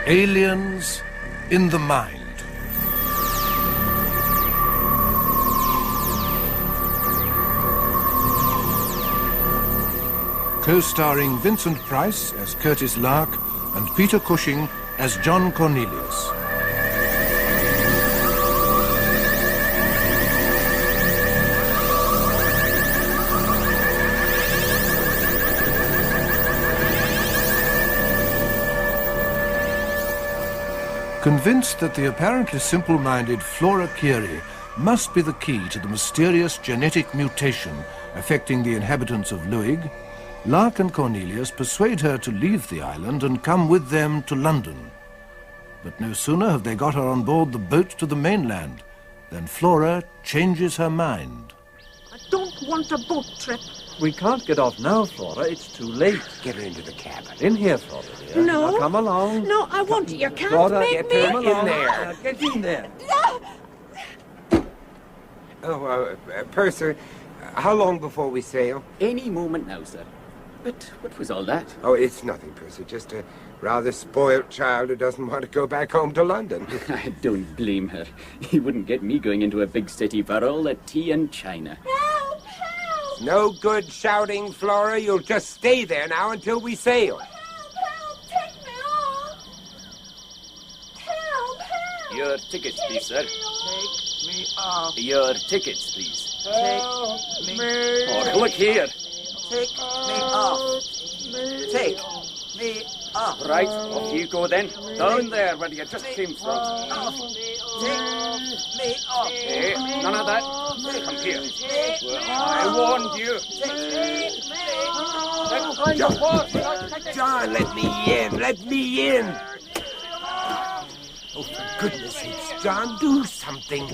Aliens in the Mind. Co-starring Vincent Price as Curtis Lark and Peter Cushing as John Cornelius. Convinced that the apparently simple-minded Flora Keiry must be the key to the mysterious genetic mutation affecting the inhabitants of Luig, Lark and Cornelius persuade her to leave the island and come with them to London. But no sooner have they got her on board the boat to the mainland than Flora changes her mind. I don't want a boat trip. We can't get off now, Flora. It's too late. Get her into the cabin. In here, Flora, dear. No. Now, come along. No, I want it. You can't Flora, make get me. in there. Get in there. Oh, Purser, how long before we sail? Any moment now, sir. But what was all that? Oh, it's nothing, Purser. Just a rather spoilt child who doesn't want to go back home to London. I don't blame her. He wouldn't get me going into a big city for all the tea and china. Help! Help! No good shouting, Flora. You'll just stay there now until we sail. Help! Help! Take me off! Help! Help! Your tickets, please, sir. Take me off. Your tickets, please. Help me. Oh, look here. Take me off. Take me off. Right, off you go then. Down there where you just came from. Off. Take me off. Hey, none of that. Come here. Well, I warned you. Let your horse. John, let me in. Let me in. Oh, for goodness sakes, John, do something.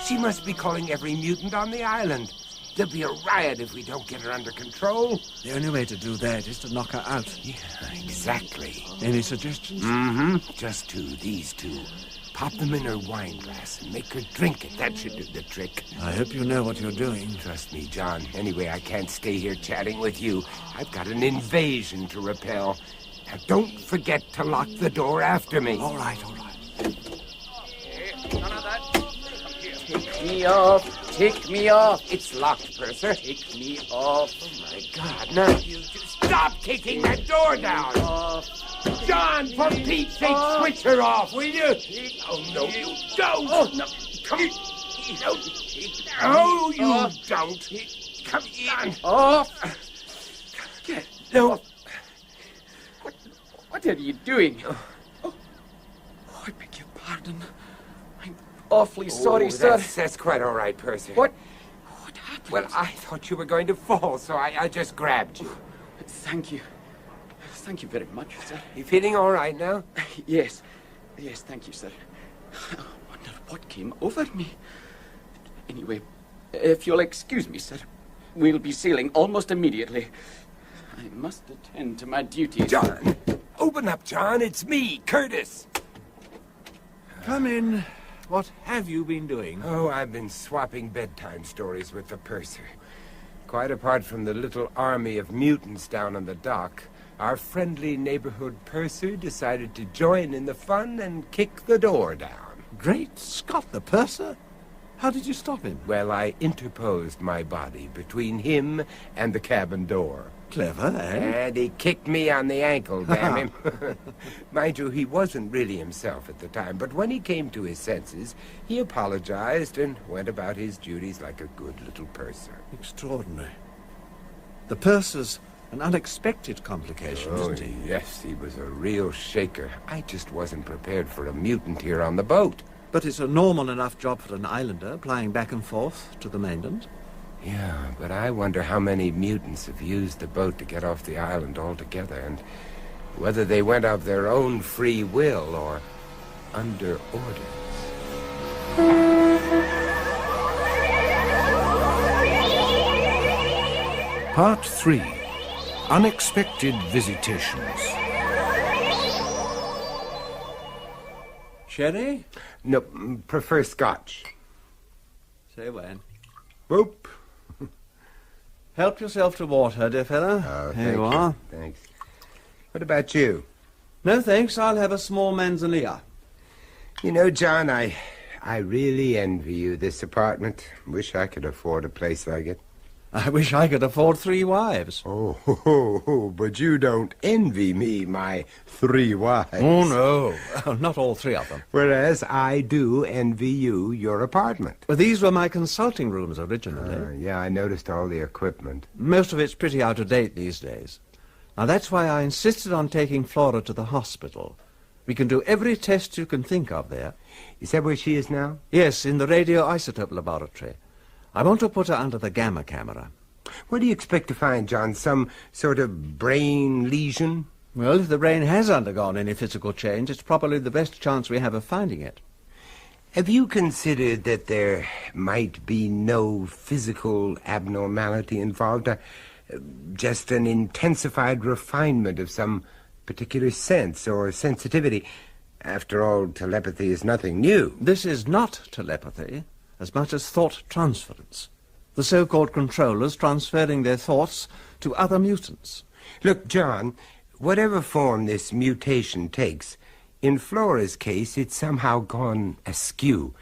She must be calling every mutant on the island. There'll be a riot if we don't get her under control. The only way to do that is to knock her out. Yeah, exactly. Any suggestions? Mm-hmm. Just these two. Pop them in her wine glass and make her drink it. That should do the trick. I hope you know what you're doing. Trust me, John. Anyway, I can't stay here chatting with you. I've got an invasion to repel. Now, don't forget to lock the door after me. All right, all right. Hey, none of that. Come here. Take me off. Take me off. It's locked, Purser. Take me off. Oh, my God. Now, you just stop kicking that door down. John, for Pete's sake, switch her off, will you? Oh, no, you don't. Oh, no. Come no. Oh, you don't. Come on. Off. No. What are you doing? Oh, I beg your pardon. I'm awfully sorry, sir. That's quite all right, Percy. What happened? Well, I thought you were going to fall, so I just grabbed you. Thank you. Thank you very much, sir. You feeling all right now? Yes. Yes, thank you, sir. I wonder what came over me. Anyway, if you'll excuse me, sir, we'll be sailing almost immediately. I must attend to my duties. John! Open up, John. It's me, Curtis. Come in. What have you been doing? Oh, I've been swapping bedtime stories with the purser. Quite apart from the little army of mutants down on the dock, our friendly neighborhood purser decided to join in the fun and kick the door down. Great Scott, the purser? How did you stop him? Well, I interposed my body between him and the cabin door. Clever, eh? And he kicked me on the ankle, damn him. Mind you, he wasn't really himself at the time, but when he came to his senses, he apologized and went about his duties like a good little purser. Extraordinary. The purser's an unexpected complication, isn't he? Yes, he was a real shaker. I just wasn't prepared for a mutant here on the boat. But it's a normal enough job for an islander, plying back and forth to the mainland. Yeah, but I wonder how many mutants have used the boat to get off the island altogether, and whether they went of their own free will or under orders. Part 3. Unexpected Visitations. Sherry? No, prefer Scotch. Say when. Boop. Help yourself to water, dear fellow. Oh, Here you are. Thanks. What about you? No, thanks. I'll have a small manzanilla. You know, John, I really envy you this apartment. Wish I could afford a place like it. I wish I could afford 3 wives. Oh, but you don't envy me, my 3 wives. Oh, no. Not all 3 of them. Whereas I do envy you your apartment. Well, these were my consulting rooms originally. Yeah, I noticed all the equipment. Most of it's pretty out of date these days. Now, that's why I insisted on taking Flora to the hospital. We can do every test you can think of there. Is that where she is now? Yes, in the radioisotope laboratory. I want to put her under the gamma camera. What do you expect to find, John? Some sort of brain lesion? Well, if the brain has undergone any physical change, it's probably the best chance we have of finding it. Have you considered that there might be no physical abnormality involved? Just an intensified refinement of some particular sense or sensitivity? After all, telepathy is nothing new. This is not telepathy, as much as thought transference. The so-called controllers transferring their thoughts to other mutants. Look, John, whatever form this mutation takes, in Flora's case, it's somehow gone askew.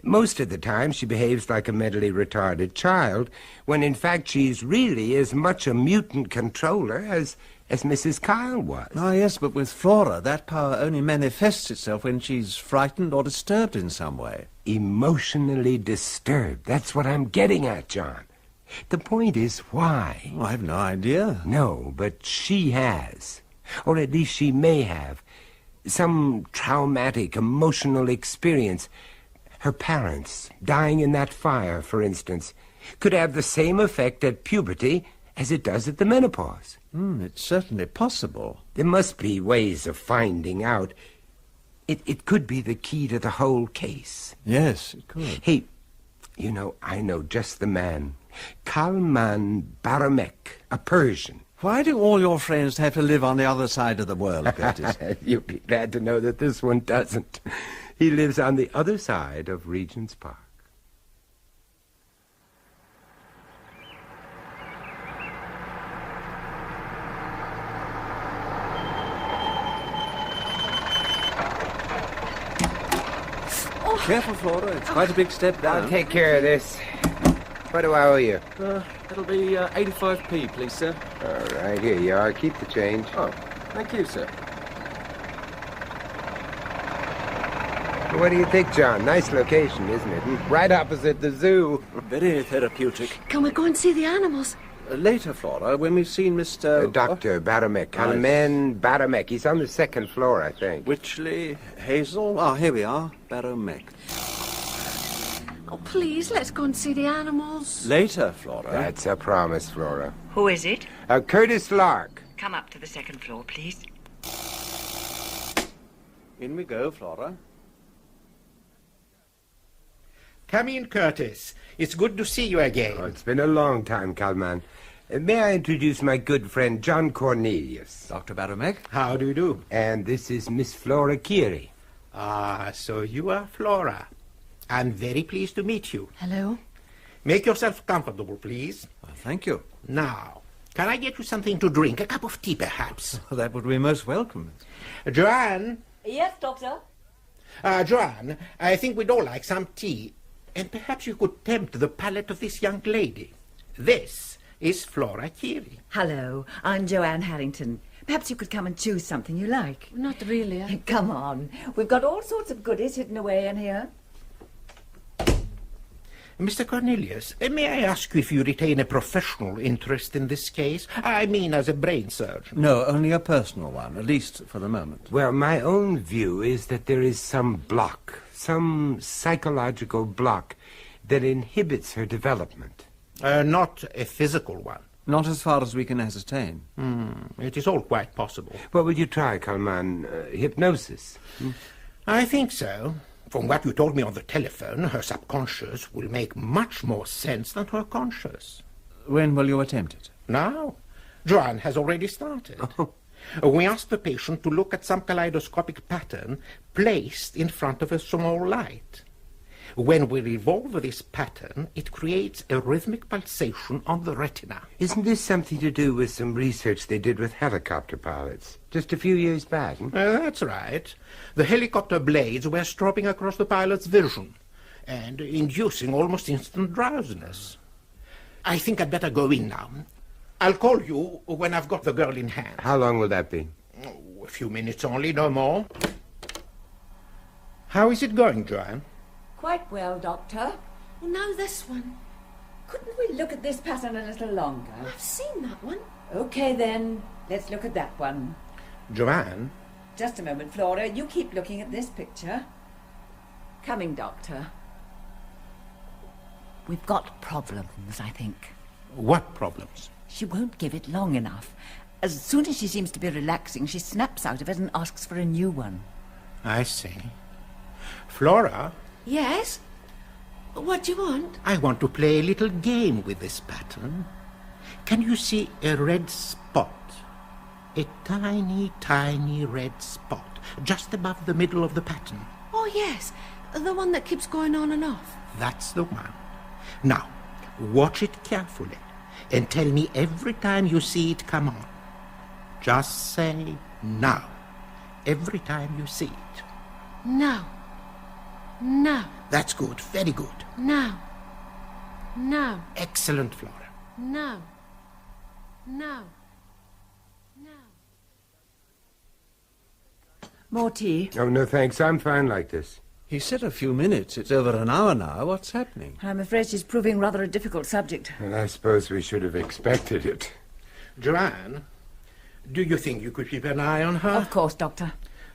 Most of the time, she behaves like a mentally retarded child, when in fact she's really as much a mutant controller as Mrs. Kyle was. Ah, yes, but with Flora, that power only manifests itself when she's frightened or disturbed in some way. Emotionally disturbed. That's what I'm getting at, John. The point is, why? Oh, I have no idea. No, but she has. Or at least she may have. Some traumatic, emotional experience. Her parents, dying in that fire, for instance, could have the same effect at puberty as it does at the menopause. It's certainly possible. There must be ways of finding out. It could be the key to the whole case. Yes, it could. Hey, you know, I know just the man. Kalman Baramek, a Persian. Why do all your friends have to live on the other side of the world, Curtis? You'll be glad to know that this one doesn't. He lives on the other side of Regent's Park. Careful, Flora. It's quite a big step down. I'll take care of this. What do I owe you? It'll be 85p, please, sir. All right, here you are. Keep the change. Oh, thank you, sir. What do you think, John? Nice location, isn't it? Right opposite the zoo. Very therapeutic. Can we go and see the animals? Later, Flora, when we've seen Mr... Dr. Baramek. Kalman Baramek. He's on the 2nd floor, I think. Witchley, Hazel. Ah, here we are. Baramek. Oh, please, let's go and see the animals. Later, Flora. That's a promise, Flora. Who is it? Curtis Lark. Come up to the 2nd floor, please. In we go, Flora. Come in, Curtis. It's good to see you again. Oh, it's been a long time, Kalman. May I introduce my good friend, John Cornelius? Dr. Baramek. How do you do? And this is Miss Flora Keiry. Ah, so you are Flora. I'm very pleased to meet you. Hello. Make yourself comfortable, please. Thank you. Now, can I get you something to drink? A cup of tea, perhaps? That would be most welcome. Joanne? Yes, Doctor? Joanne, I think we'd all like some tea. And perhaps you could tempt the palate of this young lady. This is Flora Keiry. Hello, I'm Joanne Harrington. Perhaps you could come and choose something you like. Not really. Come on. We've got all sorts of goodies hidden away in here. Mr. Cornelius, may I ask you if you retain a professional interest in this case? I mean, as a brain surgeon. No, only a personal one, at least for the moment. Well, my own view is that there is some block, some psychological block that inhibits her development. Not a physical one. Not as far as we can ascertain. It is all quite possible. What would you try, Kalman? Hypnosis? I think so. From what you told me on the telephone, her subconscious will make much more sense than her conscious. When will you attempt it? Now, Joanne has already started. We asked the patient to look at some kaleidoscopic pattern placed in front of a small light. When we revolve this pattern, it creates a rhythmic pulsation on the retina. Isn't this something to do with some research they did with helicopter pilots just a few years back? That's right. The helicopter blades were stropping across the pilot's vision and inducing almost instant drowsiness. I think I'd better go in now. I'll call you when I've got the girl in hand. How long will that be? Oh, a few minutes only, no more. How is it going, Joanne? Quite well, Doctor. Oh, no, this one. Couldn't we look at this pattern a little longer? I've seen that one. Okay, then. Let's look at that one. Joanne? Just a moment, Flora. You keep looking at this picture. Coming, Doctor. We've got problems, I think. What problems? She won't give it long enough. As soon as she seems to be relaxing, she snaps out of it and asks for a new one. I see. Flora? Yes? What do you want? I want to play a little game with this pattern. Can you see a red spot? A tiny, tiny red spot, just above the middle of the pattern. Oh, yes. The one that keeps going on and off. That's the one. Now, watch it carefully and tell me every time you see it come on. Just say now, every time you see it. No. No. That's good, very good. No. No. Excellent, Flora. No. No. No. More tea? Oh, no, thanks. I'm fine like this. He said a few minutes. It's over an hour now. What's happening? I'm afraid she's proving rather a difficult subject. And I suppose we should have expected it. Joanne, do you think you could keep an eye on her? Of course, Doctor.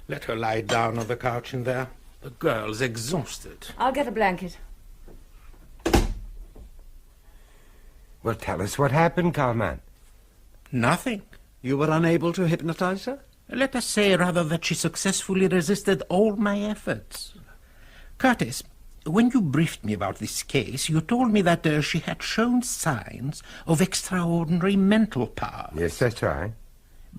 Let her lie down on the couch in there. The girl's exhausted. I'll get a blanket. Well, tell us what happened, Carlman. Nothing. You were unable to hypnotize her? Let us say rather that she successfully resisted all my efforts. Curtis, when you briefed me about this case, you told me that she had shown signs of extraordinary mental power. Yes, that's right.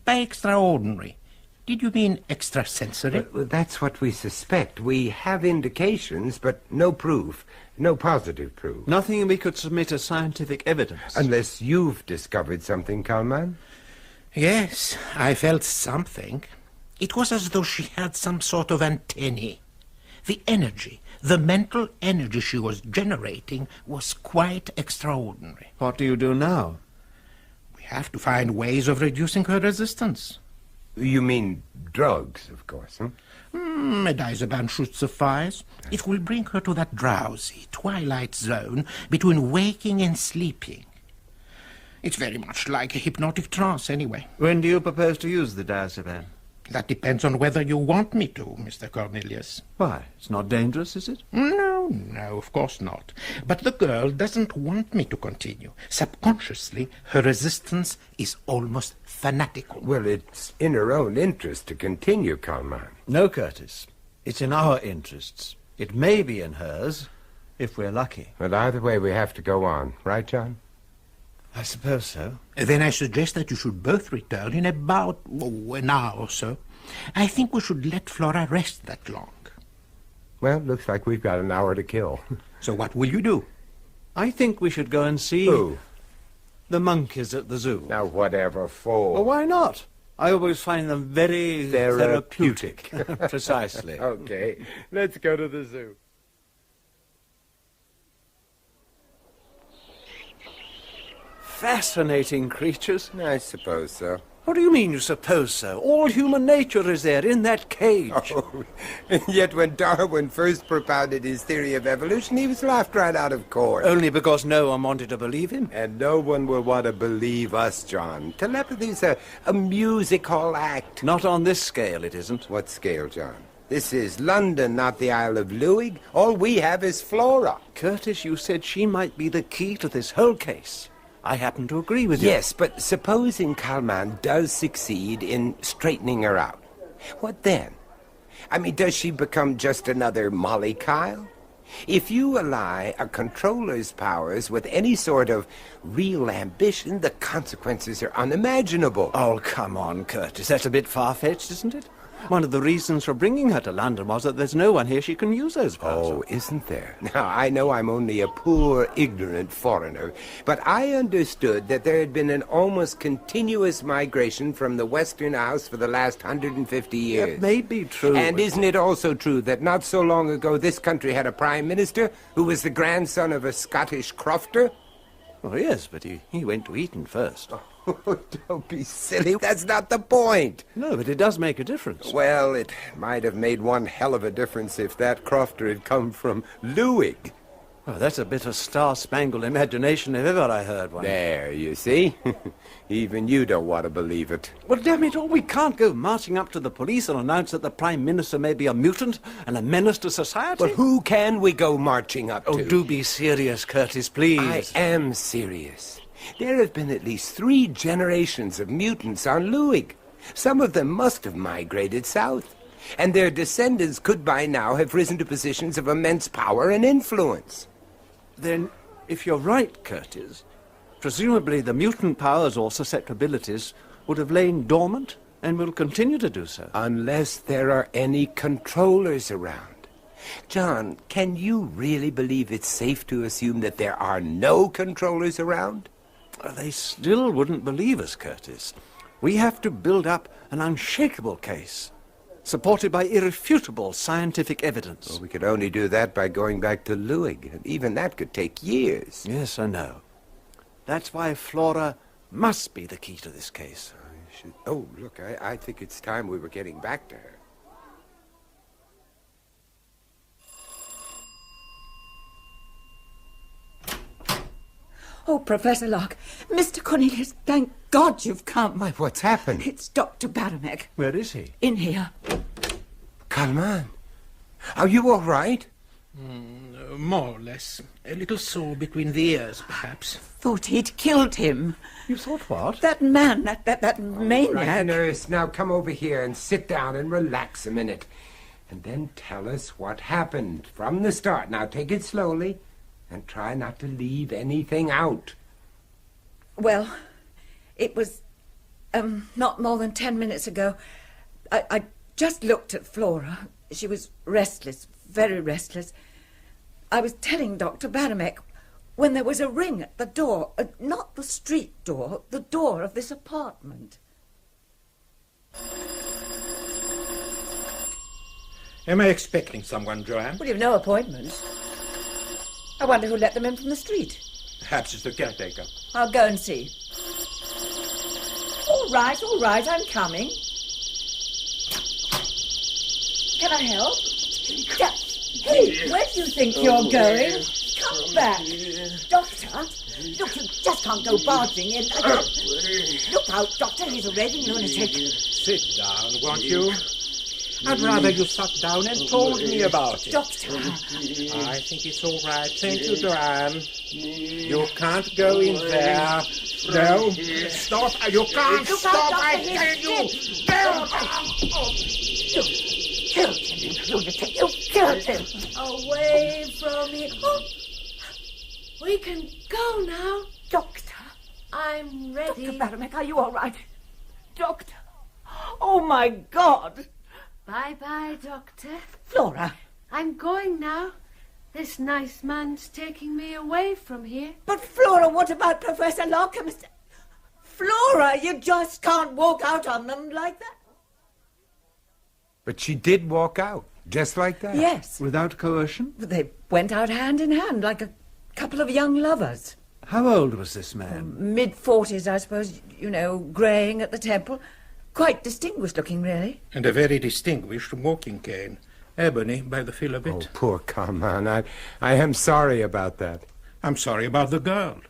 By extraordinary, did you mean extrasensory? Well, that's what we suspect. We have indications, but no proof. No positive proof. Nothing we could submit as scientific evidence. Unless you've discovered something, Carlman. Yes, I felt something. It was as though she had some sort of antennae. The energy, the mental energy she was generating was quite extraordinary. What do you do now? We have to find ways of reducing her resistance. You mean drugs, of course, huh? A diazepam should suffice. It will bring her to that drowsy, twilight zone between waking and sleeping. It's very much like a hypnotic trance, anyway. When do you propose to use the diazepam? That depends on whether you want me to, Mr. Cornelius. Why? It's not dangerous, is it? No, of course not. But the girl doesn't want me to continue. Subconsciously, her resistance is almost fanatical. Well, it's in her own interest to continue, Carlman. No, Curtis. It's in our interests. It may be in hers, if we're lucky. But either way, we have to go on. Right, John? I suppose so. Then I suggest that you should both return in about an hour or so. I think we should let Flora rest that long. Well, looks like we've got an hour to kill. So what will you do? I think we should go and see... Who? The monkeys at the zoo. Now, whatever for. Well, why not? I always find them very Therapeutic. Precisely. Okay, let's go to the zoo. Fascinating creatures. I suppose so. What do you mean you suppose so? All human nature is there in that cage. Oh, and yet when Darwin first propounded his theory of evolution, he was laughed right out of court. Only because no one wanted to believe him? And no one will want to believe us, John. Telepathy's a music hall act. Not on this scale, it isn't. What scale, John? This is London, not the Isle of Louis. All we have is Flora. Curtis, you said she might be the key to this whole case. I happen to agree with you. Yes, but supposing Carlman does succeed in straightening her out. What then? I mean, does she become just another Molly Kyle? If you ally a controller's powers with any sort of real ambition, the consequences are unimaginable. Oh, come on, Curtis. That's a bit far-fetched, isn't it? One of the reasons for bringing her to London was that there's no one here she can use those powers. Oh, isn't there? Now, I know I'm only a poor, ignorant foreigner, but I understood that there had been an almost continuous migration from the Western House for the last 150 years. It may be true. And isn't it also true that not so long ago this country had a prime minister who was the grandson of a Scottish crofter? Oh, yes, but he went to Eton first. Oh, don't be silly. That's not the point. No, but it does make a difference. Well, it might have made one hell of a difference if that crofter had come from Luig. Oh, that's a bit of star-spangled imagination if ever I heard one. There, you see? Even you don't want to believe it. Well, damn it all, we can't go marching up to the police and announce that the Prime Minister may be a mutant and a menace to society. But who can we go marching up to? Oh, do be serious, Curtis, please. I am serious. There have been at least 3 generations of mutants on Luig. Some of them must have migrated south. And their descendants could by now have risen to positions of immense power and influence. Then, if you're right, Curtis, presumably the mutant powers or susceptibilities would have lain dormant and will continue to do so. Unless there are any controllers around. John, can you really believe it's safe to assume that there are no controllers around? They still wouldn't believe us, Curtis. We have to build up an unshakable case, supported by irrefutable scientific evidence. Well, we could only do that by going back to Luig, and even that could take years. Yes, I know. That's why Flora must be the key to this case. Oh, look, I think it's time we were getting back to her. Oh, Professor Lark, Mr. Cornelius, thank God you've come. Why, what's happened? It's Dr. Baramek. Where is he? In here. Kalman, are you all right? More or less. A little sore between the ears, perhaps. Thought he'd killed him. You thought what? That man, that maniac. Right, nurse, now come over here and sit down and relax a minute. And then tell us what happened from the start. Now take it slowly and try not to leave anything out. Well, it was not more than 10 minutes ago. I just looked at Flora. She was restless, very restless. I was telling Dr. Baramek when there was a ring at the door, not the street door, the door of this apartment. Am I expecting someone, Joanne? Well, you've no appointment. I wonder who let them in from the street. Perhaps it's the caretaker. I'll go and see. All right, I'm coming. Can I help? Hey, where do you think you're going? Come back. Doctor, look, you just can't go barging in. Look out, Doctor, he's a raving lunatic. Sit down, won't you? I'd rather you sat down and told me about it. Doctor. I think it's all right. Thank you, Joanne. You can't go in there. No, stop. You can't stop, I tell you. You killed him, you lunatic. You killed him. Away from me. Oh, we can go now. Doctor. I'm ready. Dr. Baramek, are you all right? Doctor. Oh, my God. Bye-bye, Doctor. Flora. I'm going now. This nice man's taking me away from here. But, Flora, what about Professor Lark? Flora, you just can't walk out on them like that. But she did walk out, just like that. Yes. Without coercion? They went out hand in hand like a couple of young lovers. How old was this man? Mid-40s, I suppose, greying at the temple. Quite distinguished looking, really. And a very distinguished walking cane. Ebony, by the feel of it. Oh, poor Kalman. I am sorry about that. I'm sorry about the girl.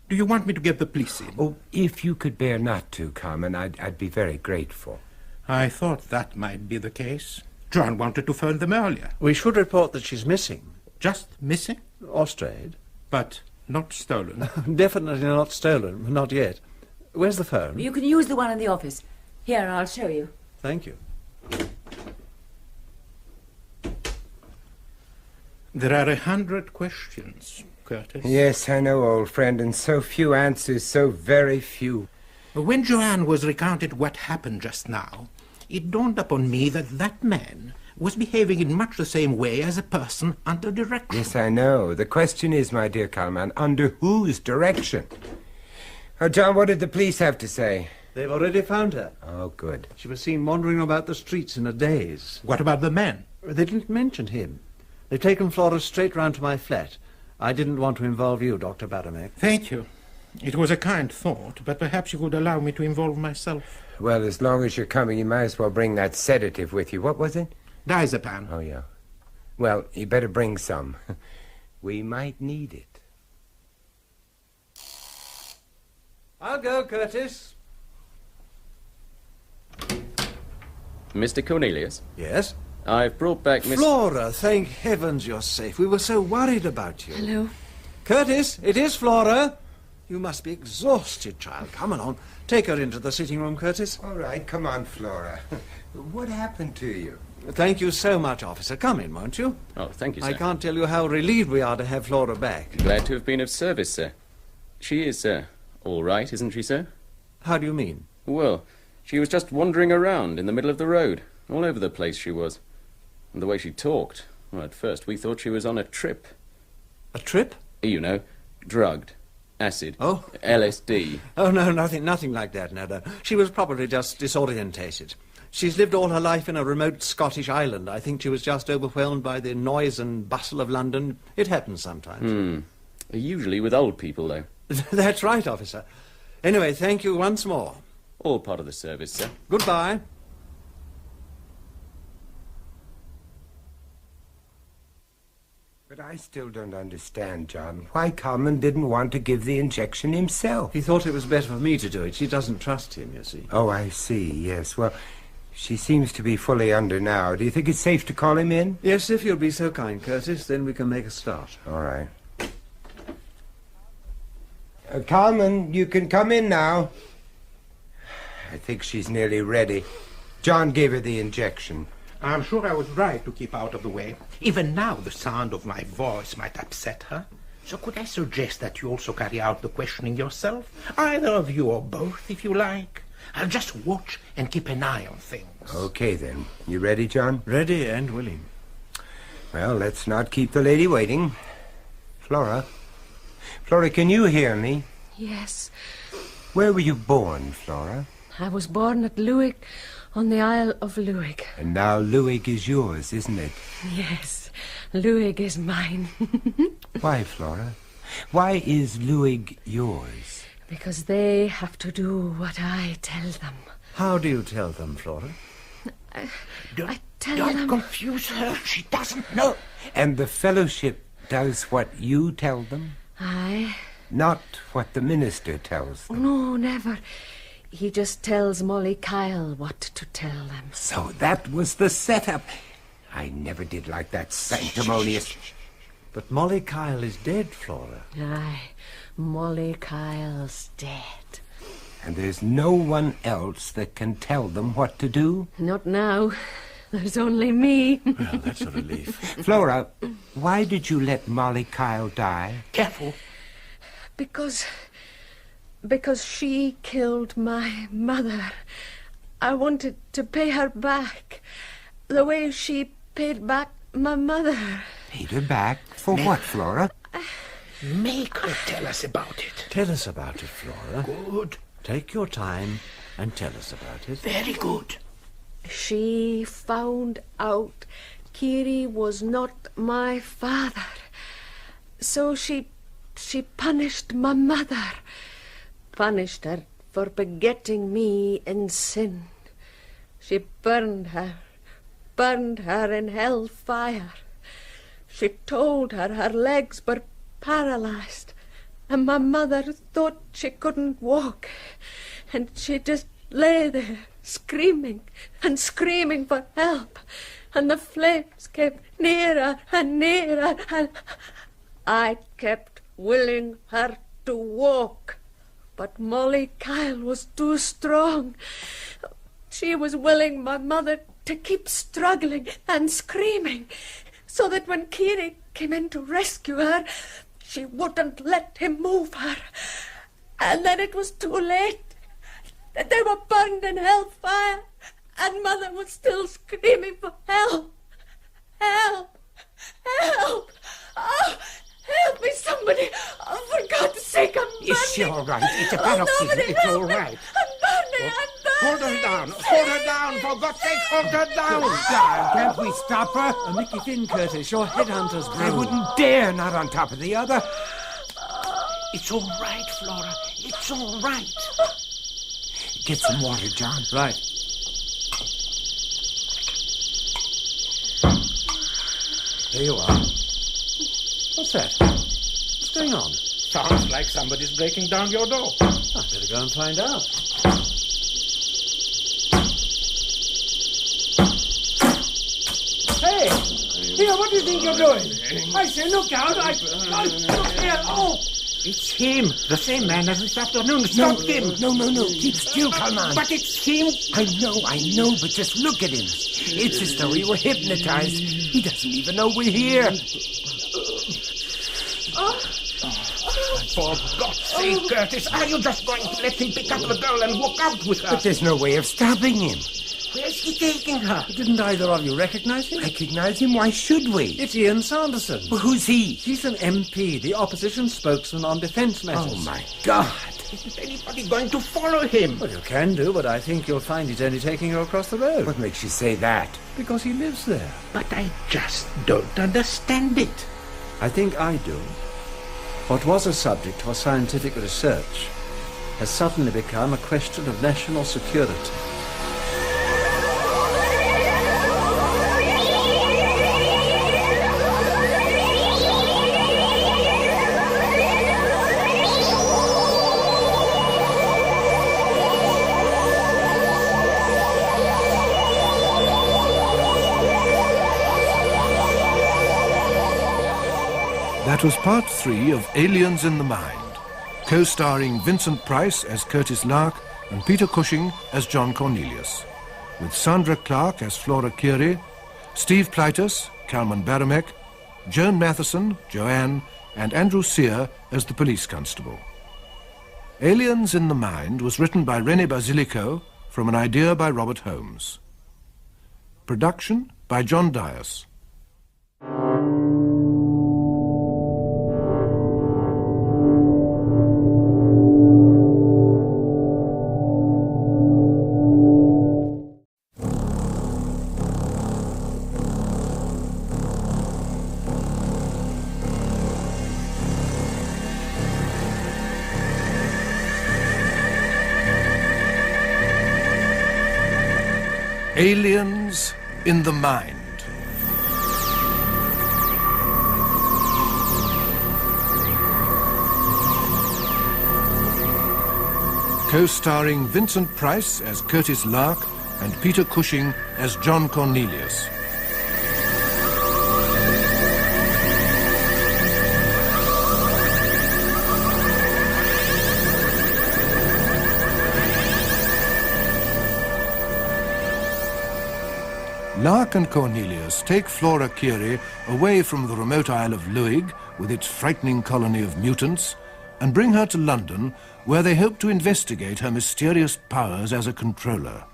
Do you want me to get the police in? Oh, if you could bear not to, Kalman, I'd be very grateful. I thought that might be the case. John wanted to phone them earlier. We should report that she's missing. Just missing? Or strayed. But not stolen. Definitely not stolen. Not yet. Where's the phone? You can use the one in the office. Here, I'll show you. Thank you. There are 100 questions, Curtis. Yes, I know, old friend, and so few answers, so very few. When Joanne was recounted what happened just now, it dawned upon me that that man was behaving in much the same way as a person under direction. Yes, I know. The question is, my dear Kalman, under whose direction? Oh, John, what did the police have to say? They've already found her. Oh, good. She was seen wandering about the streets in a daze. What about the man? They didn't mention him. They've taken Flora straight round to my flat. I didn't want to involve you, Dr. Baramek. Thank you. It was a kind thought, but perhaps you could allow me to involve myself. Well, as long as you're coming, you might as well bring that sedative with you. What was it? Diazepam. Oh, yeah. Well, you better bring some. We might need it. I'll go, Curtis. Mr. Cornelius, Yes? I've brought back Miss... Flora, thank heavens you're safe. We were so worried about you. Hello. Curtis, it is Flora. You must be exhausted, child. Come along. Take her into the sitting room, Curtis. All right, come on, Flora. What happened to you? Thank you so much, officer. Come in, won't you? Oh, thank you, sir. I can't tell you how relieved we are to have Flora back. Glad to have been of service, sir. She is, all right, isn't she, sir? How do you mean? Well, she was just wandering around in the middle of the road. All over the place she was. And the way she talked. Well, at first we thought she was on a trip. A trip? You know, drugged. Acid. Oh. LSD. Oh, no, nothing like that, no. She was probably just disorientated. She's lived all her life in a remote Scottish island. I think she was just overwhelmed by the noise and bustle of London. It happens sometimes. Usually with old people, though. That's right, officer. Anyway, thank you once more. All part of the service, sir. Goodbye. But I still don't understand, John, why Kalman didn't want to give the injection himself. He thought it was better for me to do it. She doesn't trust him, you see. Oh, I see, yes. Well, she seems to be fully under now. Do you think it's safe to call him in? Yes, if you'll be so kind, Curtis, then we can make a start. All right. Kalman, you can come in now. I think she's nearly ready. John gave her the injection. I'm sure I was right to keep out of the way. Even now, the sound of my voice might upset her. So could I suggest that you also carry out the questioning yourself? Either of you or both, if you like. I'll just watch and keep an eye on things. Okay, then. You ready, John? Ready and willing. Well, let's not keep the lady waiting. Flora? Flora, can you hear me? Yes. Where were you born, Flora? I was born at Luig, on the Isle of Luig. And now Luig is yours, isn't it? Yes, Luig is mine. Why, Flora? Why is Luig yours? Because they have to do what I tell them. How do you tell them, Flora? I tell Don't them... confuse her. She doesn't know. And the fellowship does what you tell them? Aye. Not what the minister tells them? No, never. He just tells Molly Kyle what to tell them. So that was the setup. I never did like that sanctimonious... But Molly Kyle is dead, Flora. Aye, Molly Kyle's dead. And there's no one else that can tell them what to do? Not now. There's only me. Well, that's a relief. Flora, why did you let Molly Kyle die? Careful. Because she killed my mother. I wanted to pay her back, the way she paid back my mother. Paid her back? For what, Flora? Make her tell us about it. Tell us about it, Flora. Good. Take your time and tell us about it. Very good. She found out Keiry was not my father. So she punished my mother. Punished her for begetting me in sin. She burned her in hellfire. She told her her legs were paralyzed, and my mother thought she couldn't walk, and she just lay there screaming and screaming for help, and the flames came nearer and nearer, and I kept willing her to walk. But Molly Kyle was too strong. She was willing my mother to keep struggling and screaming, so that when Keiry came in to rescue her, she wouldn't let him move her. And then it was too late. They were burned in hellfire, and Mother was still screaming for help. Help! Help! Oh, help me, somebody! Oh, for God's sake, I'm burning! Is she all right? It's a paroxysm. It's all right. I'm burning! Hold her down! Hold her down! For God's sake, hold her down! Can't we stop her? Nicky Finn, Curtis, your headhunter's I wouldn't dare not on top of the other. It's all right, Flora. It's all right. Get some water, John. Right. There you are. What's that? What's going on? Sounds like somebody's breaking down your door. I'd better go and find out. Hey! Here, what do you think you're doing? I say, look out! Look here! Oh! It's him. The same man as this afternoon. Stop him. No. Keep still, come on. But it's him. I know, but just look at him. It's as though he were hypnotized. He doesn't even know we're here. For God's sake, Curtis, are you just going to let him pick up the girl and walk out with her? But there's no way of stopping him. Where's he taking her? Didn't either of you recognize him? Recognize him? Why should we? It's Ian Sanderson. Well, who's he? He's an MP, the opposition spokesman on defence matters. Oh, my God. Isn't anybody going to follow him? Well, you can do, but I think you'll find he's only taking you across the road. What makes you say that? Because he lives there. But I just don't understand it. I think I do. What was a subject for scientific research has suddenly become a question of national security. That was part 3 of Aliens in the Mind, co-starring Vincent Price as Curtis Lark and Peter Cushing as John Cornelius, with Sandra Clark as Flora Keiry, Steve Plytus, Calman Baramek, Joan Matheson, Joanne, and Andrew Sear as the police constable. Aliens in the Mind was written by René Basilico from an idea by Robert Holmes. Production by John Dias. Aliens in the Mind. Co-starring Vincent Price as Curtis Lark and Peter Cushing as John Cornelius. Lark and Cornelius take Flora Keiry away from the remote Isle of Luig with its frightening colony of mutants and bring her to London, where they hope to investigate her mysterious powers as a controller.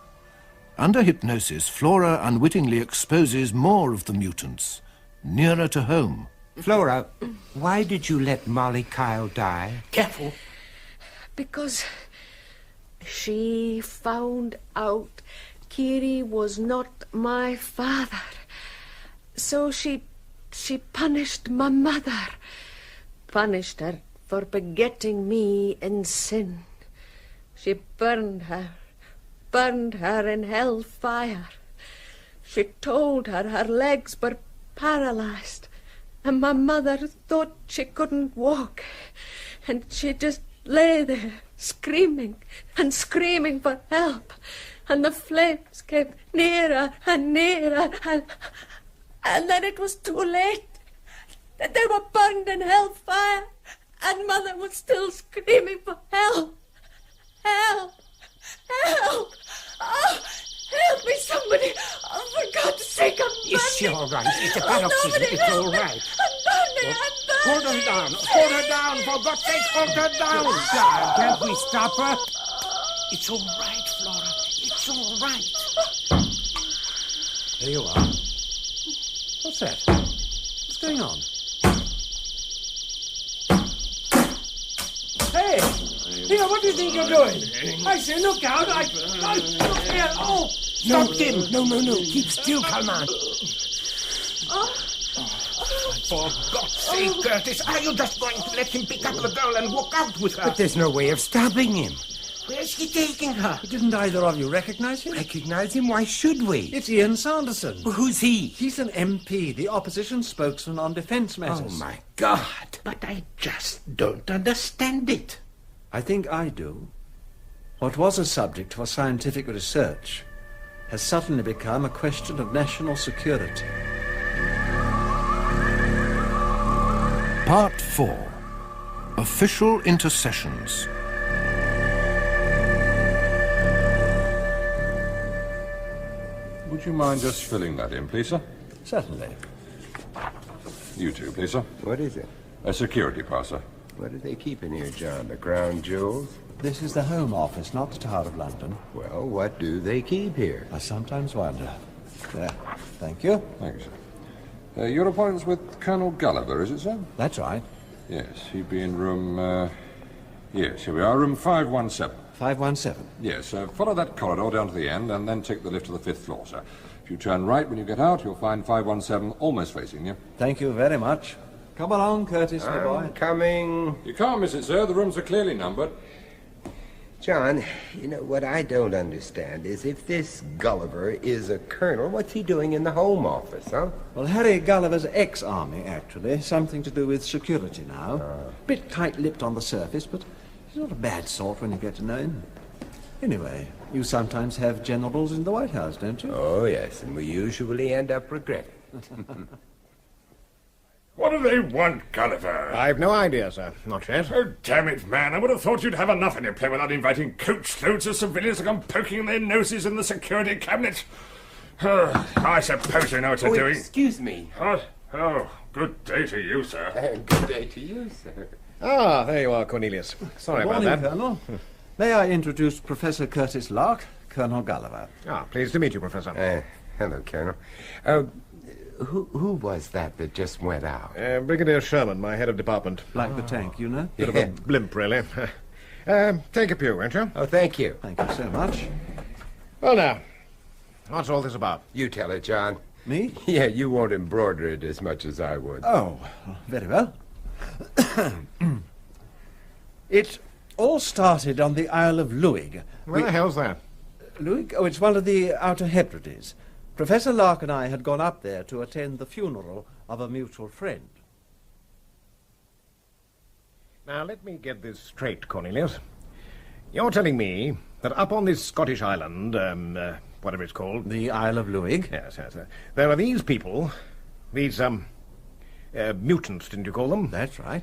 Under hypnosis, Flora unwittingly exposes more of the mutants, nearer to home. Flora, why did you let Molly Kyle die? Careful. Because she found out Keiry was not my father. So she punished my mother. Punished her for begetting me in sin. She burned her in hellfire. She told her her legs were paralyzed, and my mother thought she couldn't walk, and she just lay there screaming and screaming for help, and the flames came nearer and nearer, and then it was too late. They were burned in hellfire, and Mother was still screaming for help. Help! Help! Oh, help me, somebody! Oh, for God's sake, I'm burning! Is she all right? It's a paroxysm. It's all right. I'm burning! Hold her down! Hold her down! For God's sake, hold her down! Can't we stop her? It's all right, Flora. It's all right. There you are. What's that? What's going on? Hey! Here, what do you think you're doing? I say, look out! Look here! Oh! Stop him! No. Keep still, Kalman. For God's sake, Curtis, are you just going to let him pick up the girl and walk out with her? But there's no way of stopping him. Where's he taking her? Didn't either of you recognize him? Recognize him? Why should we? It's Ian Sanderson. Well, who's he? He's an MP, the opposition spokesman on defence matters. Oh, my God. But I just don't understand it. I think I do. What was a subject for scientific research has suddenly become a question of national security. Part 4. Official Intercessions. Would you mind just filling that in, please, sir? Certainly. You too, please, sir. What is it? A security pass, sir. What do they keep in here, John? The crown jewels? This is the Home Office, not the Tower of London. Well, what do they keep here? I sometimes wonder. There. Thank you. Thank you, sir. Your appointment's with Colonel Gulliver, is it, sir? That's right. Yes, he'd be in room, yes, here we are, room 517. 517. Yes, follow that corridor down to the end and then take the lift to the 5th floor, sir. If you turn right when you get out, you'll find 517 almost facing you. Thank you very much. Come along, Curtis, my boy. I'm coming. You can't miss it, sir. The rooms are clearly numbered. John, you know, what I don't understand is if this Gulliver is a colonel, what's he doing in the Home Office, huh? Well, Harry Gulliver's ex-army, actually. Something to do with security now. Bit tight-lipped on the surface, but he's not a bad sort when you get to know him. Anyway, you sometimes have generals in the White House, don't you? Oh, yes, and we usually end up regretting. What do they want, Gulliver? I've no idea, sir. Not yet. Oh, damn it, man. I would have thought you'd have enough on your plate without inviting coachloads of civilians to come poking their noses in the security cabinet. I suppose they know what they're doing. Excuse me. Oh, good day to you, sir. And good day to you, sir. Ah, there you are, Cornelius. Sorry Good about morning, that. Colonel. May I introduce Professor Curtis Lark, Colonel Gulliver. Ah, pleased to meet you, Professor. Hello, Colonel. Who was that just went out? Brigadier Sherman, my head of department. Like the tank, you know? Bit of a blimp, really. Take a pew, won't you? Oh, thank you. Thank you so much. Well, now, what's all this about? You tell it, John. Me? Yeah, you won't embroider it as much as I would. Oh, very well. It all started on the Isle of Luig. Where the hell's that? Luig? Oh, it's one of the Outer Hebrides. Professor Lark and I had gone up there to attend the funeral of a mutual friend. Now, let me get this straight, Cornelius. You're telling me that up on this Scottish island, whatever it's called... The Isle of Luig? Yes. There are these people, these, mutants, didn't you call them? That's right.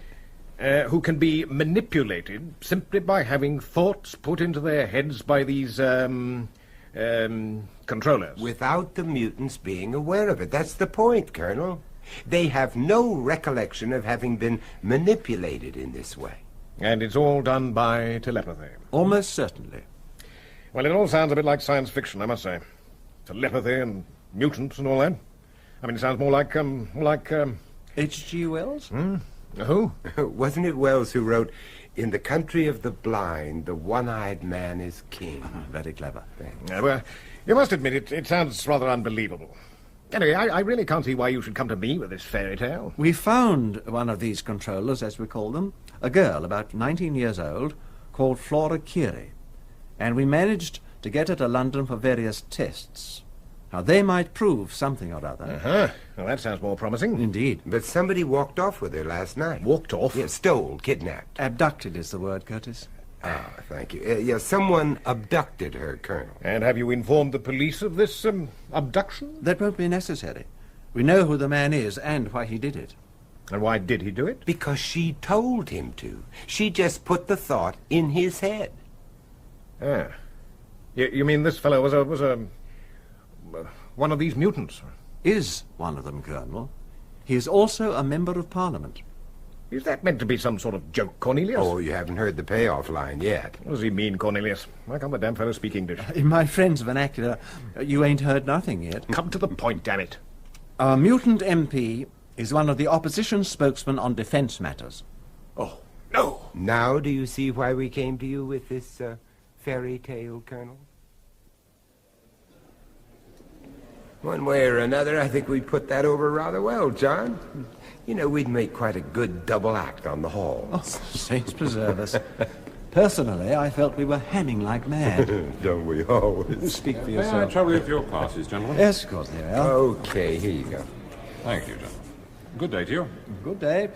Who can be manipulated simply by having thoughts put into their heads by these, controllers. Without the mutants being aware of it. That's the point, Colonel. They have no recollection of having been manipulated in this way. And it's all done by telepathy. Almost certainly. Well, it all sounds a bit like science fiction, I must say. Telepathy and mutants and all that. I mean, it sounds more like, H.G. Wells? Who? Wasn't it Wells who wrote, "In the country of the blind, the one-eyed man is king"? Very clever. Well, you must admit, it sounds rather unbelievable. Anyway, I really can't see why you should come to me with this fairy tale. We found one of these controllers, as we call them, a girl about 19 years old, called Flora Keiry, and we managed to get her to London for various tests. Now, they might prove something or other. Uh-huh. Well, that sounds more promising. Indeed. But somebody walked off with her last night. Walked off? Yeah, stole, kidnapped. Abducted is the word, Curtis. Ah, thank you. Someone abducted her, Colonel. And have you informed the police of this, abduction? That won't be necessary. We know who the man is and why he did it. And why did he do it? Because she told him to. She just put the thought in his head. Ah. You mean this fellow was one of these mutants? Is one of them, Colonel. He is also a member of Parliament. Is that meant to be some sort of joke, Cornelius? Oh, you haven't heard the payoff line yet. What does he mean, Cornelius? Why can't the damn fellow speak English? In my friend's vernacular, you ain't heard nothing yet. Come to the point, damn it. Our mutant MP is one of the opposition spokesmen on defence matters. Oh, no! Now do you see why we came to you with this fairy tale, Colonel? One way or another, I think we put that over rather well, John. You know, we'd make quite a good double act on the hall. Oh, saints preserve us. Personally, I felt we were hemming like mad. Don't we always? Speak for May I yourself. trouble you with your passes, gentlemen? Yes, of course, there we are. Okay, here you go. Thank you, gentlemen. Good day to you. Good day.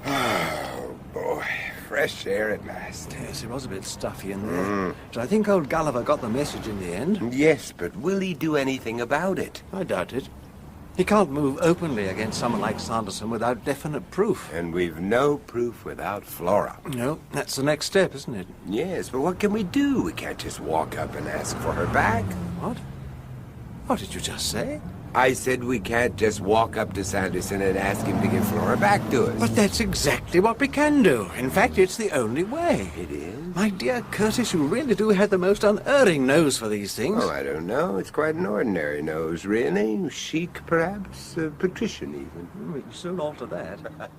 Oh, boy. Fresh air at last. Yes, it was a bit stuffy in there. But I think old Gulliver got the message in the end. Yes, but will he do anything about it? I doubt it. He can't move openly against someone like Sanderson without definite proof. And we've no proof without Flora. No, that's the next step, isn't it? Yes, but what can we do? We can't just walk up and ask for her back. What? What did you just say? I said we can't just walk up to Sanderson and ask him to give Flora back to us. But that's exactly what we can do. In fact, it's the only way. It is? My dear Curtis, you really do have the most unerring nose for these things. Oh, I don't know. It's quite an ordinary nose, really. Chic, perhaps. Patrician, even. We can soon alter that.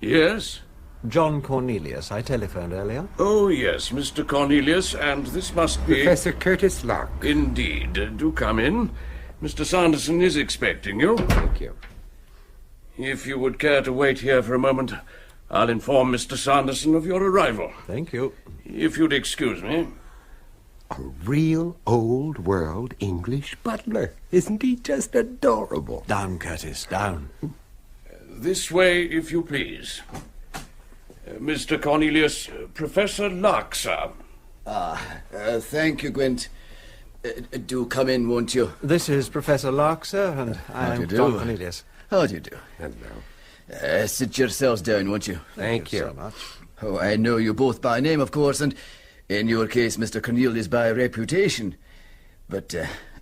Yes? John Cornelius. I telephoned earlier. Oh, yes, Mr. Cornelius, and this must be... Professor Curtis Lark. Indeed. Do come in. Mr. Sanderson is expecting you. Thank you. If you would care to wait here for a moment, I'll inform Mr. Sanderson of your arrival. Thank you. If you'd excuse me. A real old-world English butler. Isn't he just adorable? Down, Curtis, down. This way, if you please. Mr. Cornelius, Professor Lark, sir. Thank you, Gwent. Do come in, won't you? This is Professor Lark, sir, and I'm John Cornelius. How do you do? Hello. Sit yourselves down, won't you? Thank you. So much. Oh, I know you both by name, of course, and in your case, Mr. Cornelius by reputation. But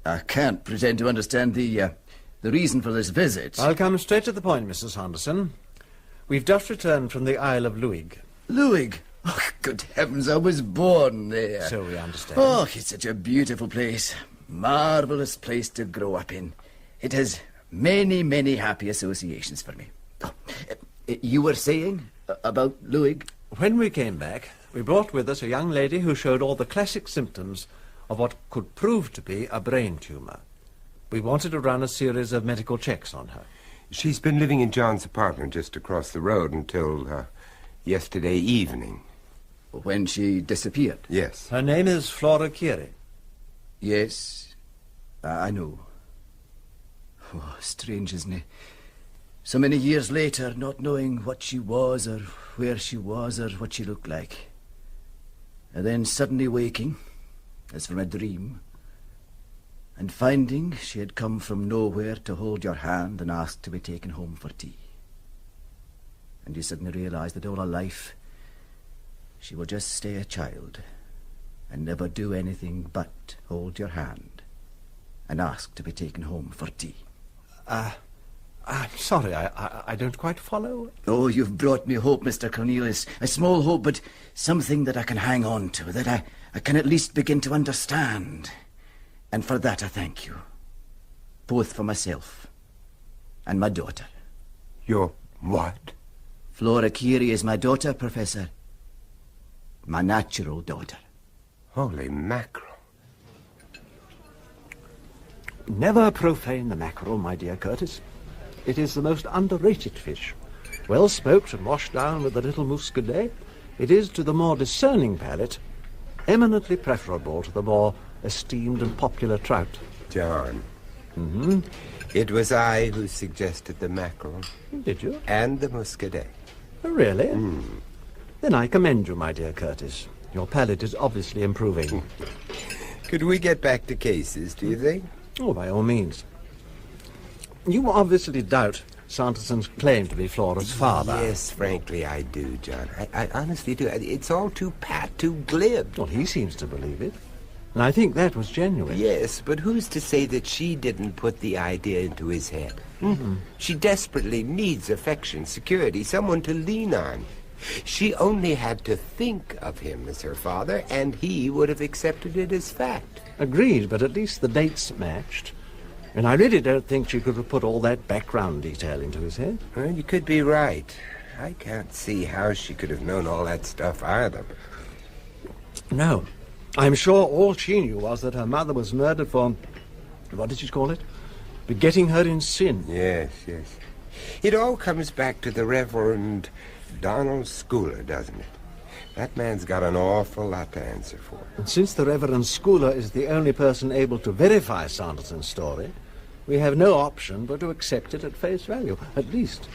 I can't pretend to understand the reason for this visit. I'll come straight to the point, Mr. Sanderson. We've just returned from the Isle of Luig. Luig? Oh, good heavens, I was born there. So we understand. Oh, it's such a beautiful place. Marvellous place to grow up in. It has many, many happy associations for me. Oh, you were saying about Luig? When we came back, we brought with us a young lady who showed all the classic symptoms of what could prove to be a brain tumour. We wanted to run a series of medical checks on her. She's been living in John's apartment just across the road until yesterday evening. When she disappeared? Yes. Her name is Flora Keiry. Yes, I know. Oh, strange, isn't it? So many years later, not knowing what she was or where she was or what she looked like. And then suddenly waking, as from a dream, and finding she had come from nowhere to hold your hand and ask to be taken home for tea. And you suddenly realised that all her life she would just stay a child and never do anything but hold your hand and ask to be taken home for tea. I'm sorry, I don't quite follow. Oh, you've brought me hope, Mr. Cornelius. A small hope, but something that I can hang on to, that I can at least begin to understand. And for that I thank you. Both for myself and my daughter. Your what? Flora Keiry is my daughter, Professor. My natural daughter. Holy mackerel. Never profane the mackerel, my dear Curtis. It is the most underrated fish. Well smoked and washed down with a little muscadet, it is to the more discerning palate eminently preferable to the more esteemed and popular trout. John. Mm-hmm. It was I who suggested the mackerel. Did you? And the muscadet. Oh, really? Then I commend you, my dear Curtis. Your palate is obviously improving. Could we get back to cases, do you think? Oh, by all means. You obviously doubt Sanderson's claim to be Flora's father. Yes, frankly, I do, John. I honestly do. It's all too pat, too glib. Well, he seems to believe it. And I think that was genuine. Yes, but who's to say that she didn't put the idea into his head? She desperately needs affection, security, someone to lean on. She only had to think of him as her father, and he would have accepted it as fact. Agreed, but at least the dates matched. And I really don't think she could have put all that background detail into his head. Well, you could be right. I can't see how she could have known all that stuff either. No. I'm sure all she knew was that her mother was murdered for... what did she call it? Begetting her in sin. Yes, yes. It all comes back to the Reverend Donal Scoular, doesn't it? That man's got an awful lot to answer for. And since the Reverend Scoular is the only person able to verify Sanderson's story, we have no option but to accept it at face value, at least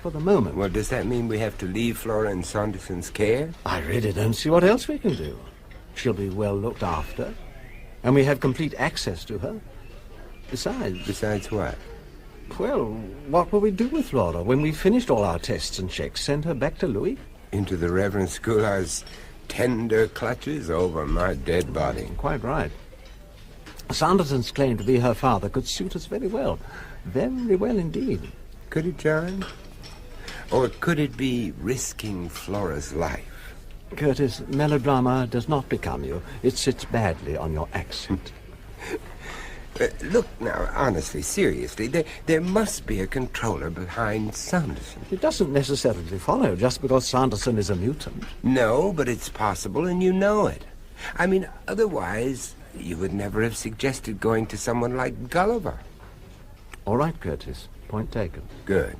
for the moment. Well, does that mean we have to leave Flora in Sanderson's care? I really don't see what else we can do. She'll be well looked after, and we have complete access to her. Besides... Besides what? Well, what will we do with Flora when we've finished all our tests and checks? Send her back to Louis? Into the Reverend Scoular's tender clutches over my dead body. Quite right. Sanderson's claim to be her father could suit us very well. Very well indeed. Could it, John? Or could it be risking Flora's life? Curtis, melodrama does not become you. It sits badly on your accent. Look now, honestly, seriously, there must be a controller behind Sanderson. It doesn't necessarily follow just because Sanderson is a mutant. No, but it's possible and you know it. I mean, otherwise, you would never have suggested going to someone like Gulliver. All right, Curtis. Point taken. Good.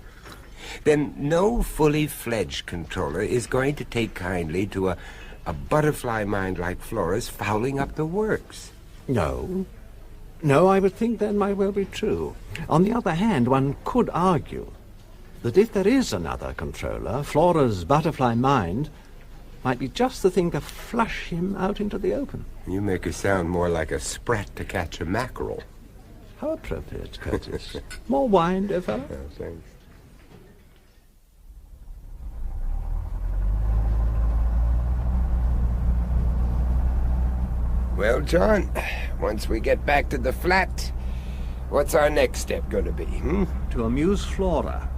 Then no fully fledged controller is going to take kindly to a butterfly mind like Flora's fouling up the works. No. No, I would think that might well be true. On the other hand, one could argue that if there is another controller, Flora's butterfly mind might be just the thing to flush him out into the open. You make her sound more like a sprat to catch a mackerel. How appropriate, Curtis. More wine, dear fellow? Oh, thanks. Well, John, once we get back to the flat, what's our next step going to be, To amuse Flora.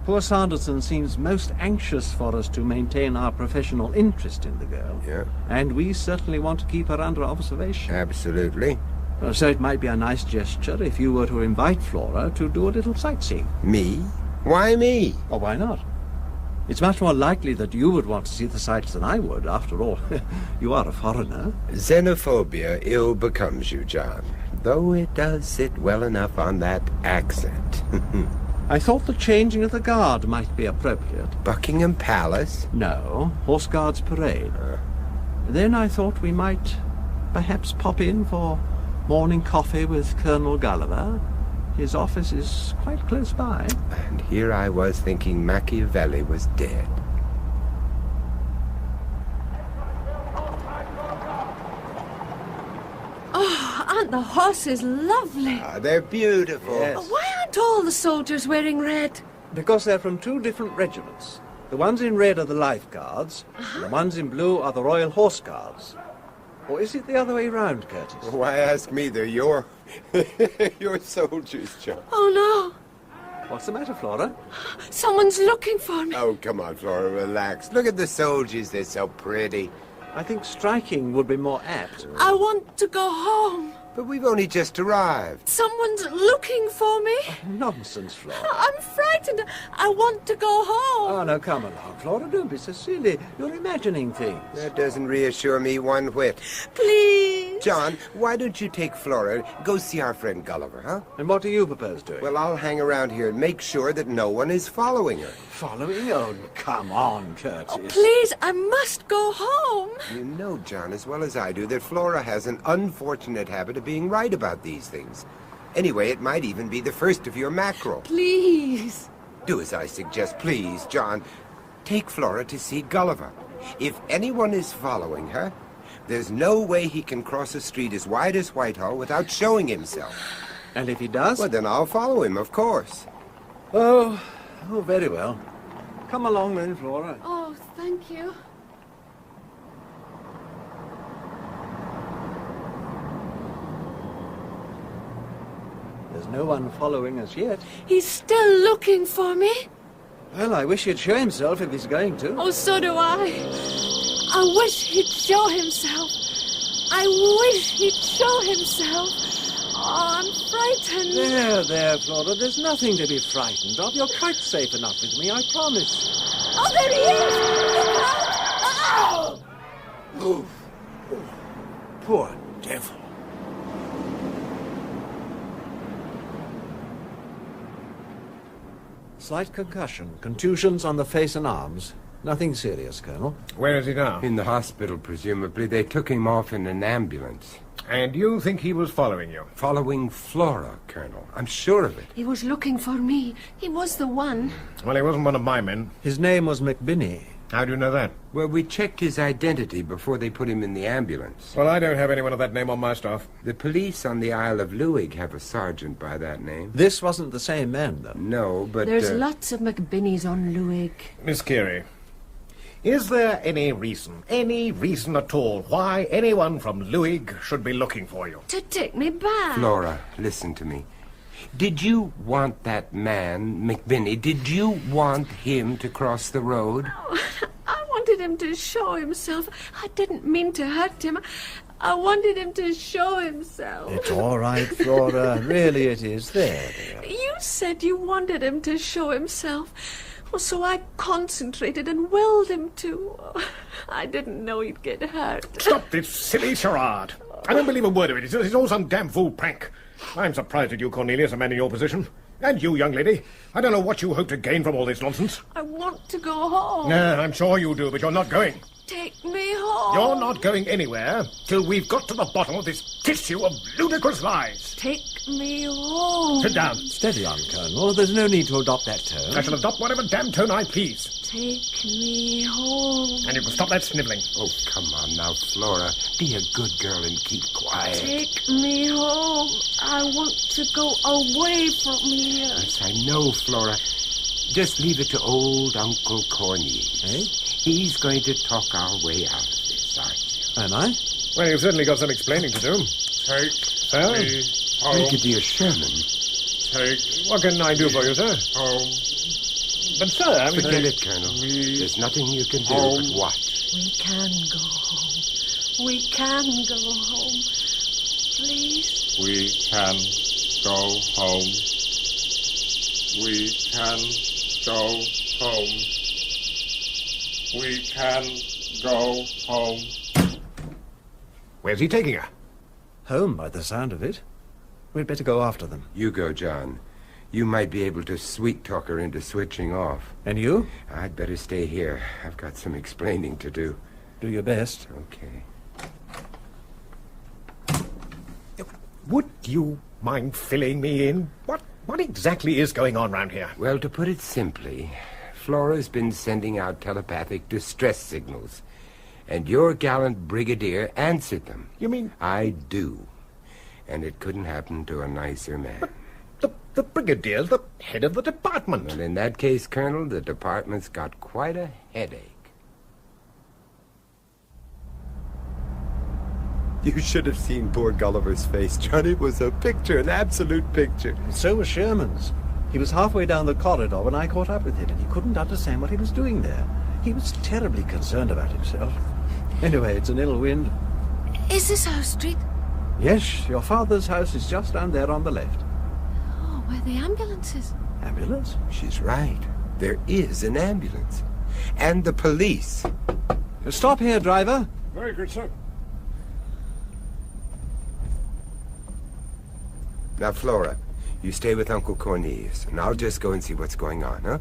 Poor Sanderson seems most anxious for us to maintain our professional interest in the girl. Yeah. And we certainly want to keep her under observation. Absolutely. So it might be a nice gesture if you were to invite Flora to do a little sightseeing. Me? Why me? Or why not? It's much more likely that you would want to see the sights than I would. After all, you are a foreigner. Xenophobia ill becomes you, John, though it does sit well enough on that accent. I thought the changing of the guard might be appropriate. Buckingham Palace? No, Horse Guards Parade. Then I thought we might perhaps pop in for morning coffee with Colonel Gulliver. His office is quite close by. And here I was thinking Machiavelli was dead. Oh, aren't the horses lovely? Ah, they're beautiful. Yes. Why aren't all the soldiers wearing red? Because they're from two different regiments. The ones in red are the Life Guards, and the ones in blue are the Royal Horse Guards. Or is it the other way round, Curtis? Why ask me? They're your soldiers, John. Oh, no. What's the matter, Flora? Someone's looking for me. Oh, come on, Flora, relax. Look at the soldiers. They're so pretty. I think striking would be more apt. I want to go home. But we've only just arrived. Someone's looking for me. Nonsense, Flora. I'm frightened. I want to go home. Oh, no, come along, Flora. Don't be so silly. You're imagining things. That doesn't reassure me one whit. Please. John, why don't you take Flora, go see our friend Gulliver, huh? And what do you propose doing? Well, I'll hang around here and make sure that no one is following her. Following? Oh, come on, Curtis. Oh, please, I must go home. You know, John, as well as I do, that Flora has an unfortunate habit of being right about these things. Anyway, it might even be the first of your mackerel. Please. Do as I suggest, please, John. Take Flora to see Gulliver. If anyone is following her, there's no way he can cross a street as wide as Whitehall without showing himself. And if he does? Well, then I'll follow him, of course. Oh, very well. Come along then, Flora. Oh, thank you. There's no one following us yet. He's still looking for me. Well, I wish he'd show himself if he's going to. Oh, so do I. I wish he'd show himself. I wish he'd show himself. Oh, I'm frightened. There, Flora. There's nothing to be frightened of. You're quite safe enough with me, I promise. Oh, there he is! Look out! Oh! Poor devil. Slight concussion, contusions on the face and arms. Nothing serious, Colonel. Where is he now? In the hospital, presumably. They took him off in an ambulance. And you think he was following you? Following Flora, Colonel. I'm sure of it. He was looking for me. He was the one. Well, he wasn't one of my men. His name was McBinney. How do you know that? Well, we checked his identity before they put him in the ambulance. Well, I don't have anyone of that name on my staff. The police on the Isle of Luig have a sergeant by that name. This wasn't the same man, though. No, but... There's lots of McBinneys on Luig. Miss Keiry, is there any reason at all, why anyone from Luig should be looking for you? To take me back. Flora, listen to me. Did you want that man, McBinney, did you want him to cross the road? Oh, I wanted him to show himself. I didn't mean to hurt him. I wanted him to show himself. It's all right, Flora. Really it is. There, dear. You said you wanted him to show himself. Well, so I concentrated and willed him to. I didn't know he'd get hurt. Stop this silly charade. I don't believe a word of it. It's all some damn fool prank. I'm surprised at you, Cornelius, a man in your position. And you, young lady. I don't know what you hope to gain from all this nonsense. I want to go home. Yeah, I'm sure you do, but you're not going. Take me home. You're not going anywhere till we've got to the bottom of this tissue of ludicrous lies. Take me home. Sit down. Steady on, Colonel. There's no need to adopt that tone. I shall adopt whatever damn tone I please. Take me home. And you can stop that snivelling. Oh, come on now, Flora. Be a good girl and keep quiet. Take me home. I want to go away from here. Yes, I know, Flora. Just leave it to old Uncle Cornelius. Eh? He's going to talk our way out of this, aren't you? Am I? Well, you've certainly got some explaining to do. Take Sir? me home. Brigadier Sherman. Take What can I do for you, sir? home. But, sir, I mean... Forget it, Colonel. There's nothing you can do but watch. We can go home. We can go home. Please. We can go home. We can go home. We can go home. Where's he taking her? Home, by the sound of it. We'd better go after them. You go, John. You might be able to sweet-talk her into switching off. And you? I'd better stay here. I've got some explaining to do. Do your best. Okay. Would you mind filling me in? What exactly is going on round here? Well, to put it simply, Flora's been sending out telepathic distress signals, and your gallant brigadier answered them. You mean... I do. And it couldn't happen to a nicer man. But the brigadier's the head of the department. Well, in that case, Colonel, the department's got quite a headache. You should have seen poor Gulliver's face, John. It was a picture, an absolute picture. And so was Sherman's. He was halfway down the corridor when I caught up with him, and he couldn't understand what he was doing there. He was terribly concerned about himself. Anyway, it's an ill wind. Is this our street? Yes, your father's house is just down there on the left. Oh, where the ambulance is. Ambulance? She's right. There is an ambulance. And the police. Stop here, driver. Very good, sir. Now, Flora, you stay with Uncle Cornelius, and I'll just go and see what's going on, huh?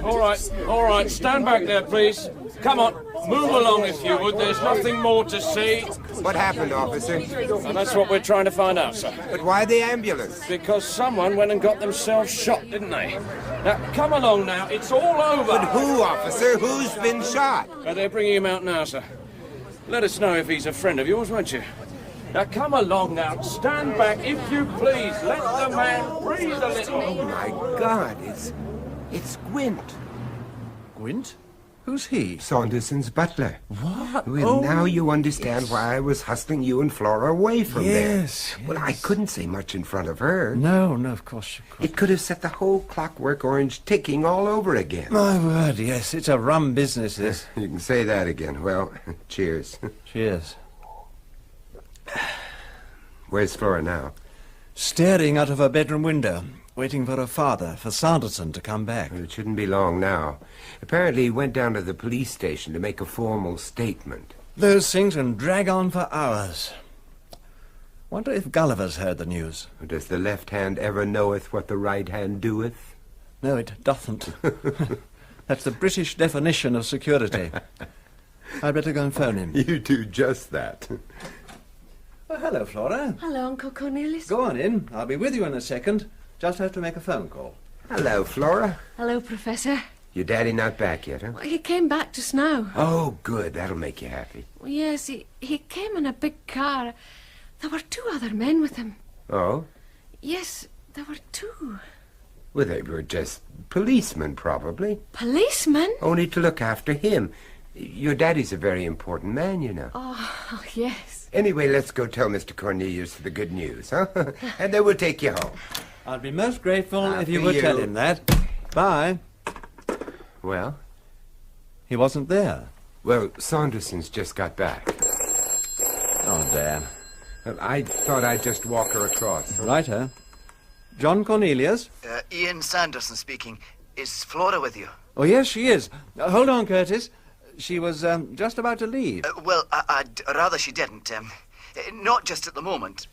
All right, stand back there, please. Come on, move along if you would. There's nothing more to see. What happened, officer? And that's what we're trying to find out, sir. But why the ambulance? Because someone went and got themselves shot, didn't they? Now, come along now, it's all over. But who, officer? Who's been shot? They're bringing him out now, sir. Let us know if he's a friend of yours, won't you? Now, come along now. Stand back, if you please. Let the man breathe a little. Oh, my God, it's Gwent. Gwent? Who's he? Saunderson's butler. What? Well, now you understand why I was hustling you and Flora away from Yes, there. Well, I couldn't say much in front of her. No, of course. It could have set the whole Clockwork Orange ticking all over again. My word, yes. It's a rum business, this. You can say that again. Well, cheers. Cheers. Where's Flora now? Staring out of her bedroom window, waiting for her father, for Sanderson to come back. Well, it shouldn't be long now. Apparently he went down to the police station to make a formal statement. Those things can drag on for hours. Wonder if Gulliver's heard the news. Does the left hand ever knoweth what the right hand doeth? No, it doesn't. That's the British definition of security. I'd better go and phone him. You do just that. Oh, hello, Flora. Hello, Uncle Cornelius. Go on in. I'll be with you in a second. Just have to make a phone call. Hello, Flora. Hello, Professor. Your daddy not back yet, huh? Well, he came back just now. Oh, good. That'll make you happy. Well, yes, he came in a big car. There were 2 other men with him. Oh? Yes, there were 2. Well, they were just policemen, probably. Policemen? Only to look after him. Your daddy's a very important man, you know. Oh, yes. Anyway, let's go tell Mr. Cornelius the good news, huh? And then we'll take you home. I'd be most grateful if you would tell him that. Bye. Well? He wasn't there. Well, Saunderson's just got back. Oh, damn. Well, I thought I'd just walk her across. Righto. John Cornelius? Ian Sanderson speaking. Is Flora with you? Oh, yes, she is. Hold on, Curtis. She was just about to leave. Well, I'd rather she didn't. Not just at the moment.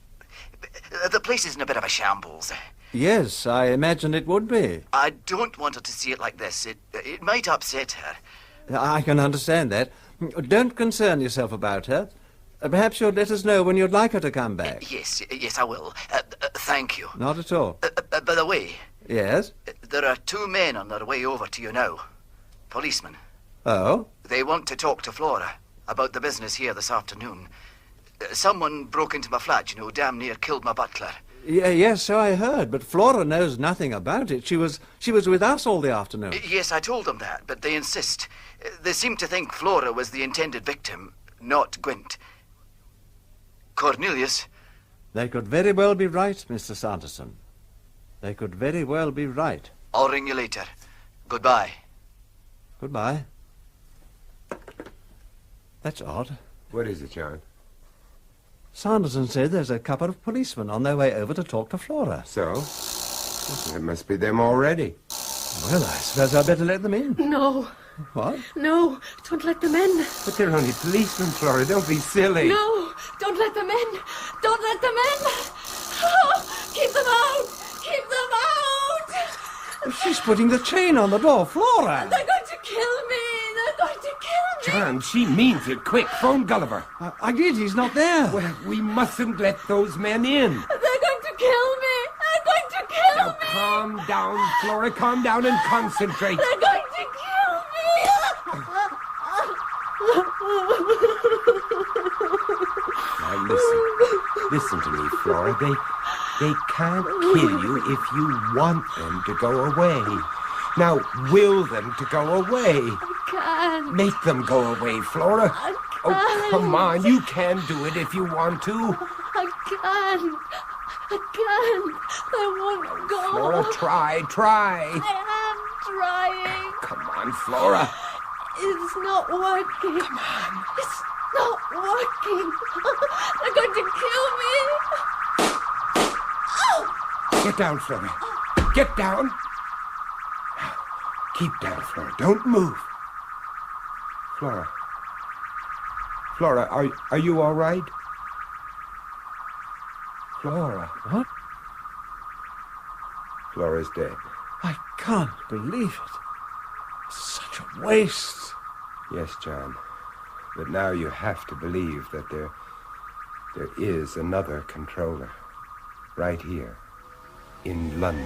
The place is in a bit of a shambles. Yes, I imagine it would be. I don't want her to see it like this. It might upset her. I can understand that. Don't concern yourself about her. Perhaps you'll let us know when you'd like her to come back. Yes, I will. Thank you. Not at all. By the way... Yes? There are 2 men on their way over to you now. Policemen. Oh? They want to talk to Flora about the business here this afternoon. Someone broke into my flat, damn near killed my butler. Yes, so I heard, but Flora knows nothing about it. She was with us all the afternoon. Yes, I told them that, but they insist. They seem to think Flora was the intended victim, not Gwent. Cornelius? They could very well be right, Mr. Sanderson. They could very well be right. I'll ring you later. Goodbye. Goodbye. That's odd. What is it, John? Sanderson said there's a couple of policemen on their way over to talk to Flora. So? It must be them already. Well, I suppose I'd better let them in. No. What? No, don't let them in. But they're only policemen, Flora. Don't be silly. No, don't let them in. Don't let them in. Oh, keep them out. Keep them out. She's putting the chain on the door, Flora. They're going to kill me. They're going to kill me. John, she means it. Quick, phone Gulliver. I did. He's not there. Well, we mustn't let those men in. They're going to kill me. They're going to kill me. Calm down, Flora. Calm down and concentrate. They're going to kill me. Now listen to me, Flora. They can't kill you if you want them to go away. Now, will them to go away. I can't. Make them go away, Flora. I can't. Oh, come on. You can do it if you want to. I can't. I can't. They won't go. Flora, try. I am trying. Come on, Flora. It's not working. Come on. It's not working. They're going to kill me. Get down, Flora. Get down. Keep down, Flora. Don't move. Flora. Flora, are you all right? Flora. What? Flora's dead. I can't believe it. Such a waste. Yes, John. But now you have to believe that there is another controller. Right here. In London.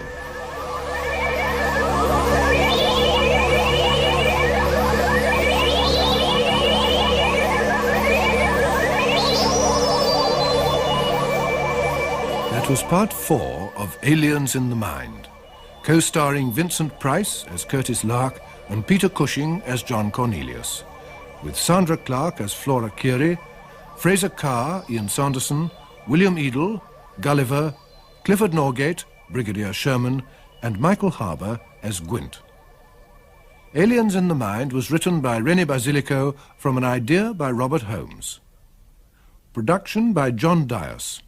That was part 4 of Aliens in the Mind, co-starring Vincent Price as Curtis Lark and Peter Cushing as John Cornelius, with Sandra Clark as Flora Keiry, Fraser Kerr, Ian Sanderson, William Edel, Gulliver, Clifford Norgate, Brigadier Sherman, and Michael Harbour as Gwent. Aliens in the Mind was written by René Basilico from an idea by Robert Holmes. Production by John Dias.